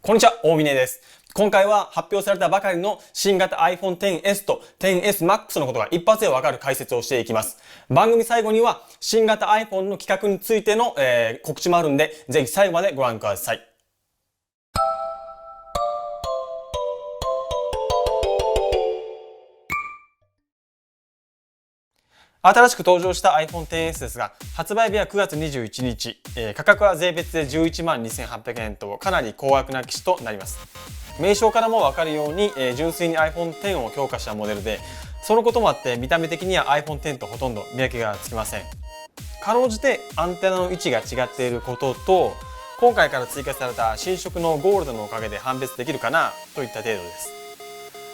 こんにちは、大峰です。今回は発表されたばかりの新型 iPhone XS と XS Max のことが一発でわかる解説をしていきます。番組最後には新型 iPhone の企画についての、告知もあるんで、ぜひ最後までご覧ください。新しく登場した iPhone XS ですが、発売日は9月21日、価格は税別で11万2800円とかなり高額な機種となります。名称からもわかるように、純粋に iPhone X を強化したモデルで、そのこともあって見た目的には iPhone X とほとんど見分けがつきません。かろうじてアンテナの位置が違っていることと、今回から追加された新色のゴールドのおかげで判別できるかなといった程度です。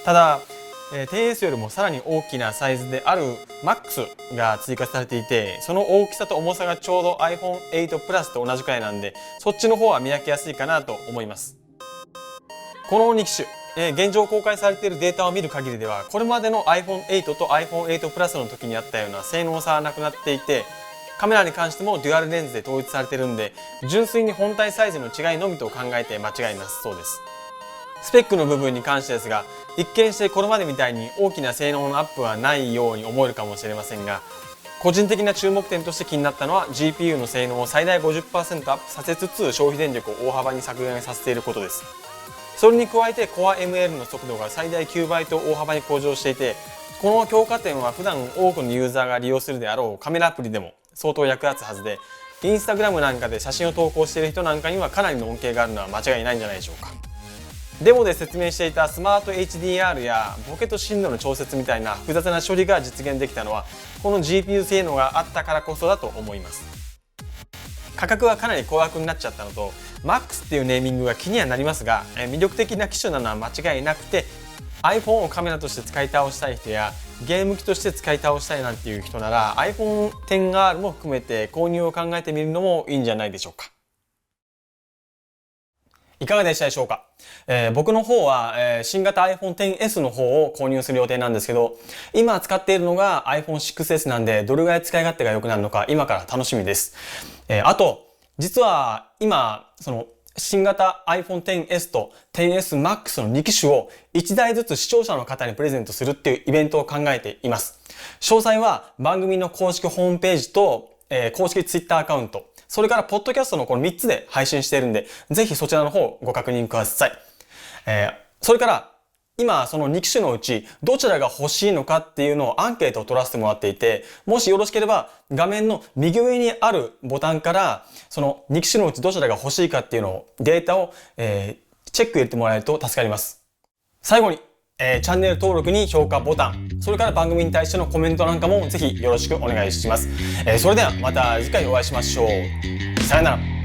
ただ、10S よりもさらに大きなサイズである Max が追加されていて、その大きさと重さがちょうど iPhone 8 Plus と同じくらいなんで、そっちの方は見分けやすいかなと思います。この2機種、現状公開されているデータを見る限りでは、これまでの iPhone 8と iPhone 8 Plus の時にあったような性能差はなくなっていて、カメラに関してもデュアルレンズで統一されているんで、純粋に本体サイズの違いのみと考えて間違いなさそうです。スペックの部分に関してですが、一見してこれまでみたいに大きな性能のアップはないように思えるかもしれませんが、個人的な注目点として気になったのは GPU の性能を最大 50% アップさせつつ消費電力を大幅に削減させていることです。それに加えて Core ML の速度が最大9倍と大幅に向上していて、この強化点は普段多くのユーザーが利用するであろうカメラアプリでも相当役立つはずで、インスタグラムなんかで写真を投稿している人なんかにはかなりの恩恵があるのは間違いないんじゃないでしょうか。デモで説明していたスマート HDR やポケット深度の調節みたいな複雑な処理が実現できたのは、この GPU 性能があったからこそだと思います。価格はかなり高額になっちゃったのと、 MAX っていうネーミングが気にはなりますが、魅力的な機種なのは間違いなくて、 iPhone をカメラとして使い倒したい人やゲーム機として使い倒したいなんていう人なら iPhone XR も含めて購入を考えてみるのもいいんじゃないでしょうか。いかがでしたでしょうか。僕の方は、新型 iPhone XS の方を購入する予定なんですけど、今使っているのが iPhone 6S なんで、どれぐらい使い勝手が良くなるのか今から楽しみです。あと、実は今、新型 iPhone XS と XS Max の2機種を1台ずつ視聴者の方にプレゼントするっていうイベントを考えています。詳細は番組の公式ホームページと、公式 Twitter アカウント、それからポッドキャストのこの3つで配信しているんで、ぜひそちらの方をご確認ください。それから今その2機種のうちどちらが欲しいのかっていうのをアンケートを取らせてもらっていて、もしよろしければ画面の右上にあるボタンからその2機種のうちどちらが欲しいかっていうのをデータを、チェック入れてもらえると助かります。最後にチャンネル登録に評価ボタン、それから番組に対してのコメントなんかもぜひよろしくお願いします。それではまた次回お会いしましょう。さよなら。